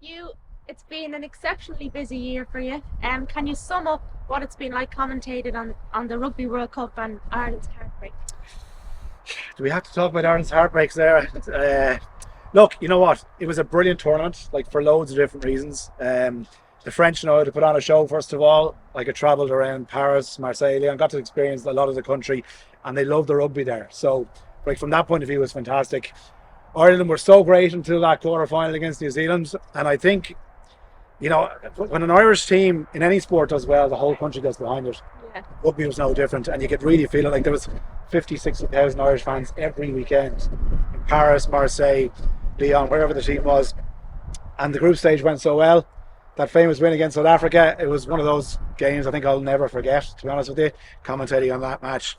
It's been an exceptionally busy year for you. Can you sum up what it's been like commentated on the Rugby World Cup and Ireland's heartbreak? Do we have to talk about Ireland's heartbreaks there? Look, you know what? It was a brilliant tournament, like for loads of different reasons. The French know how to put on a show, first of all. Like I travelled around Paris, Marseille, and got to experience a lot of the country, and they love the rugby there. So, like from that point of view, it was fantastic. Ireland were so great until that quarter final against New Zealand, and I think, you know, when an Irish team in any sport does well, the whole country goes behind it. Yeah. Rugby was no different, and you could really feel it. Like there was 50, 60,000 Irish fans every weekend in Paris, Marseille, Lyon, wherever the team was. And the group stage went so well. That famous win against South Africa, it was one of those games I think I'll never forget, to be honest with you, commentating on that match.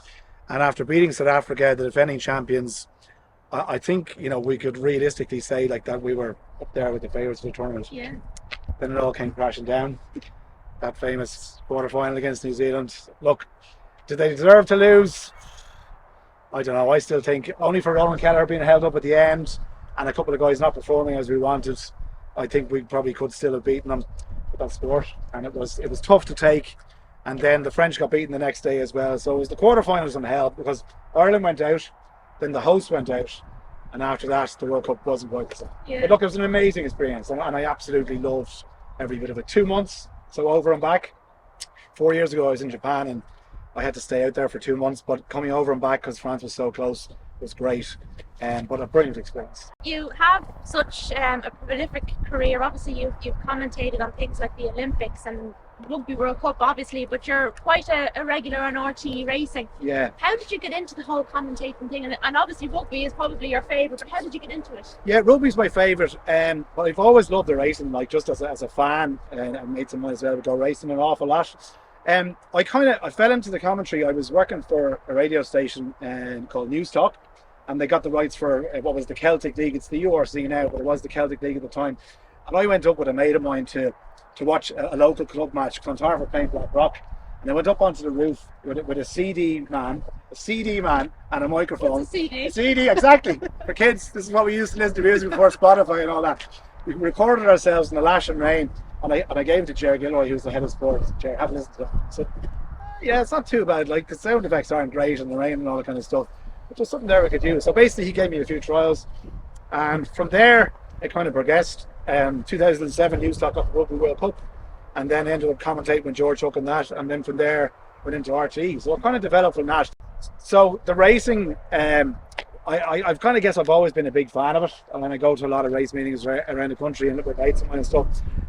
And after beating South Africa, the defending champions, I think, you know, we could realistically say like that we were up there with the favourites of the tournament. Yeah. Then it all came crashing down. That famous quarter-final against New Zealand. Look, did they deserve to lose? I don't know. I still think only for Ronan Kelleher being held up at the end and a couple of guys not performing as we wanted, I think we probably could still have beaten them with that sport. And it was tough to take. And then the French got beaten the next day as well. So it was the quarter-finals on hell because Ireland went out, then the host went out, and after that the World Cup wasn't quite the same. Yeah. But look, it was an amazing experience, and I absolutely loved every bit of it. 2 months, so over and back. 4 years ago I was in Japan and I had to stay out there for 2 months, but coming over and back because France was so close was great. But a brilliant experience. You have such a prolific career. Obviously, you've commentated on things like the Olympics and Rugby World Cup, obviously, but you're quite a regular on RTE Racing. Yeah. How did you get into the whole commentating thing? And obviously, rugby is probably your favourite, but how did you get into it? Yeah, rugby's my favourite. But I've always loved the racing, like just as a fan, and I made some money as well to go racing an awful lot. I fell into the commentary. I was working for a radio station called News Talk, and they got the rights for what was the Celtic League. It's the URC now, but it was the Celtic League at the time. And I went up with a mate of mine to watch a local club match. Clontarf were playing Blackrock, and I went up onto the roof with a CD man, and a microphone. What's a CD? A CD, exactly. For kids, this is what we used to listen to music before Spotify and all that. We recorded ourselves in the lash and rain, and I gave it to Jerry Gilroy, who was the head of sports. Jerry, have a listen to it. So, yeah, it's not too bad. Like the sound effects aren't great and the rain and all that kind of stuff, but just something there we could use. So basically, he gave me a few trials, and from there it kind of progressed. 2007 News Talk got the Rugby World Cup, and then ended up commentating with George Hook on that, and then from there went into RTE. So I kind of developed from that. So the racing, I've kind of guess I've always been a big fan of it, and when I go to a lot of race meetings around the country and look at mates and stuff.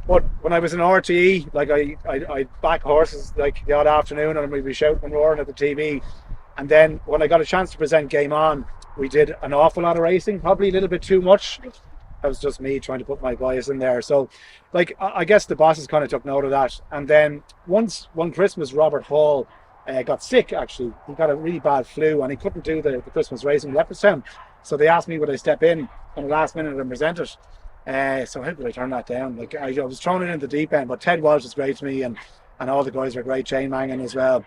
But when I was in RTE, like I'd back horses like the odd afternoon, and we'd be shouting and roaring at the TV. And then when I got a chance to present Game On, we did an awful lot of racing, probably a little bit too much. That was just me trying to put my bias in there. So, like, I guess the bosses kind of took note of that. And then one Christmas, Robert Hall got sick, actually. He got a really bad flu and he couldn't do the Christmas racing in Leopardstown. So they asked me would I step in on the last minute and present it. So how could I turn that down? Like, I was thrown in the deep end, but Ted Walsh was great to me, and all the guys were great, Shane Mangan as well.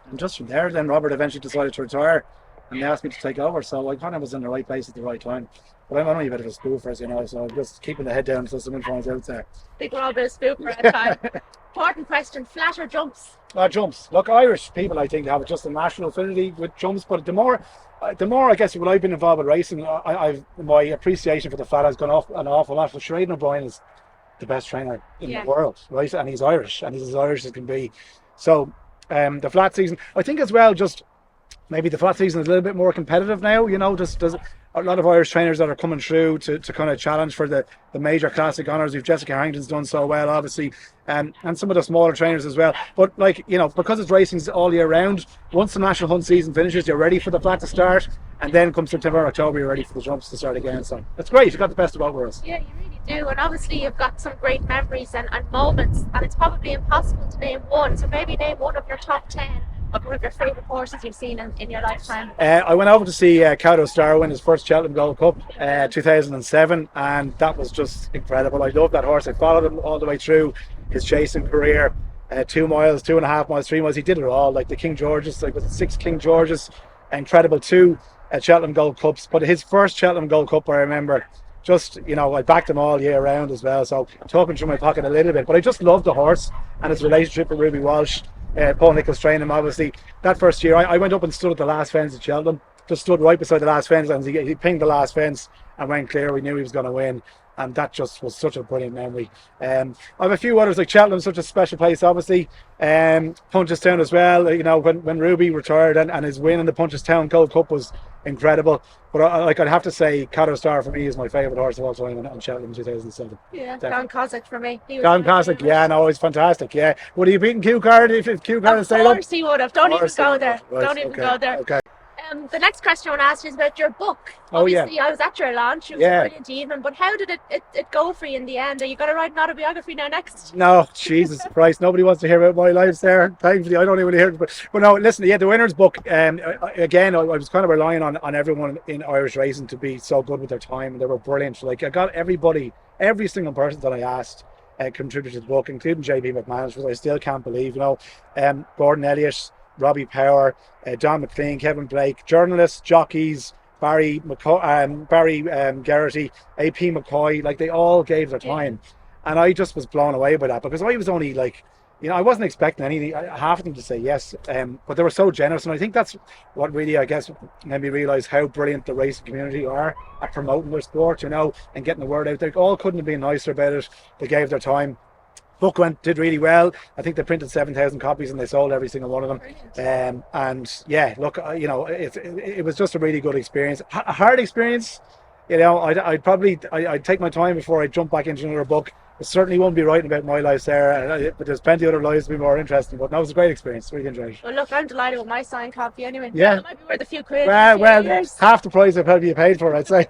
And just from there, then Robert eventually decided to retire, and they asked me to take over. So I kind of was in the right place at the right time. But I'm only a bit of a spoofer, as you know, so I'm just keeping the head down until someone finds out there. I think we're all a bit of spoofer at the time. Important question, flat or jumps? Jumps. Look, Irish people, I think, have just a national affinity with jumps, but the more I guess when I've been involved with racing, my appreciation for the flat has gone off an awful lot. So Sinead O'Brien is the best trainer in the world, right? And he's Irish, and he's as Irish as can be. So the flat season, I think as well, just maybe the flat season is a little bit more competitive now, you know, just does a lot of Irish trainers that are coming through to kind of challenge for the major classic honours. We've Jessica Harrington's done so well, obviously, and some of the smaller trainers as well. But like, you know, because it's racing all year round, once the national hunt season finishes, you're ready for the flat to start, and then come September, October, you're ready for the jumps to start again. So it's great, you've got the best of both worlds. Yeah, you really do, and obviously you've got some great memories and moments, and it's probably impossible to name one, so maybe name one of your top 10 of one of your favourite horses you've seen in your lifetime. I went over to see Cowdo Star win his first Cheltenham Gold Cup 2007, and that was just incredible. I loved that horse. I followed him all the way through his chasing career. 2 miles, 2.5 miles, 3 miles, he did it all. Like the King George's, like was it 6 King George's, incredible 2 Cheltenham Gold Cups. But his first Cheltenham Gold Cup, I remember, just, you know, I backed him all year round as well. So talking through my pocket a little bit, but I just love the horse and his relationship with Ruby Walsh. Paul Nichols trained him, obviously. That first year, I went up and stood at the last fence at Cheltenham, just stood right beside the last fence, and he pinged the last fence and went clear. We knew he was going to win. And that just was such a brilliant memory. I have a few others, like Cheltenham's such a special place, obviously. Punchestown as well. You know, when Ruby retired and his win in the Punchestown Gold Cup was incredible. But I'd have to say, Caddo Star for me is my favourite horse of all time on Cheltenham 2007. Yeah, Don Cossack for me. Don Cossack, yeah, no, he's fantastic. Yeah, would he have beaten Hugh Cahill if Hugh Cahill stayed up? Of course he would have. Don't even go there. Right, Don't even go there. Okay. The next question I want to ask you is about your book. Obviously, I was at your launch. It was a brilliant evening. But how did it go for you in the end? Are you going to write an autobiography now next? No, Jesus Christ. Nobody wants to hear about my life, Sarah. Thankfully, I don't even hear it. But no, listen, yeah, the winner's book, again, I was kind of relying on everyone in Irish racing to be so good with their time. And they were brilliant. Like, I got every single person that I asked contributed to the book, including JB McManus, which I still can't believe. You know, Gordon Elliott, Robbie Power, John McLean, Kevin Blake, journalists, jockeys, Barry Geraghty, AP McCoy, like they all gave their time. And I just was blown away by that, because I was only like, you know, I wasn't expecting anything, half of them to say yes, but they were so generous. And I think that's what really, I guess, made me realise how brilliant the racing community are at promoting their sport, you know, and getting the word out. They all couldn't have been nicer about it. They gave their time. Book did really well. I think they printed 7,000 copies and they sold every single one of them. And yeah, look, you know, it was just a really good experience. A hard experience, you know. I'd take my time before I jump back into another book. I certainly won't be writing about my life, Sarah, but there's plenty of other lives to be more interesting. But no, it was a great experience. Really enjoyed it. Well, look, I'm delighted with my signed copy anyway. Yeah. It might be worth a few quid. Well, half the price I probably paid for, I'd say.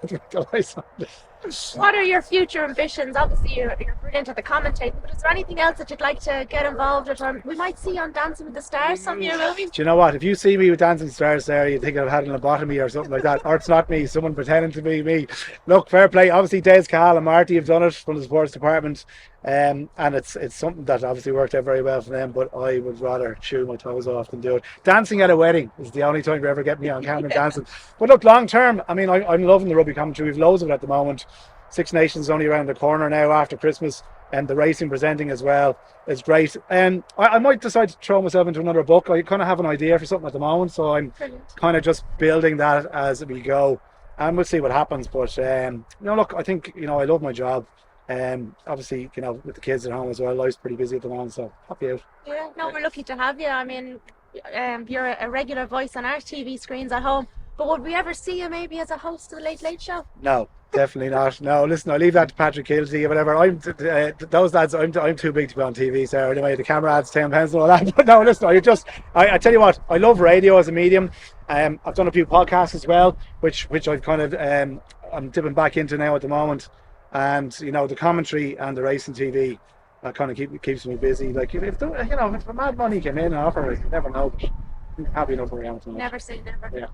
What are your future ambitions? Obviously, you're brilliant at the commentating, but is there anything else that you'd like to get involved with? Or we might see you on Dancing with the Stars some year, will we? Do you know what? If you see me with Dancing with the Stars, Sarah, you think I've had an lobotomy or something like that. Or it's not me, someone pretending to be me. Look, fair play. Obviously, Des Cahill and Marty have done it from the sports department. And it's something that obviously worked out very well for them, but I would rather chew my toes off than do it. Dancing at a wedding is the only time you ever get me on camera dancing. But look, long term, I mean, I'm loving the rugby commentary. We've loads of it at the moment. Six Nations only around the corner now after Christmas, and the racing presenting as well is great. I might decide to throw myself into another book. I kind of have an idea for something at the moment, so I'm kind of just building that as we go, and we'll see what happens. But you know, look, I think, you know, I love my job. Obviously, you know, with the kids at home as well, life's pretty busy at the moment, so happy out. Yeah, no, we're lucky to have you. I mean, you're a regular voice on our TV screens at home, but would we ever see you maybe as a host of the Late Late Show? No, definitely not. No, listen, I leave that to Patrick Kildare or whatever. Those lads, I'm too big to be on TV, Sarah. Anyway, the camera adds £10 and all that. But no, listen, I tell you what, I love radio as a medium. I've done a few podcasts as well, which I've kind of I'm dipping back into now at the moment. And you know, the commentary and the racing TV kind of keeps me busy. Like if mad money came in and offer, you never know. But I'm happy enough where I am. Never say never. Yeah.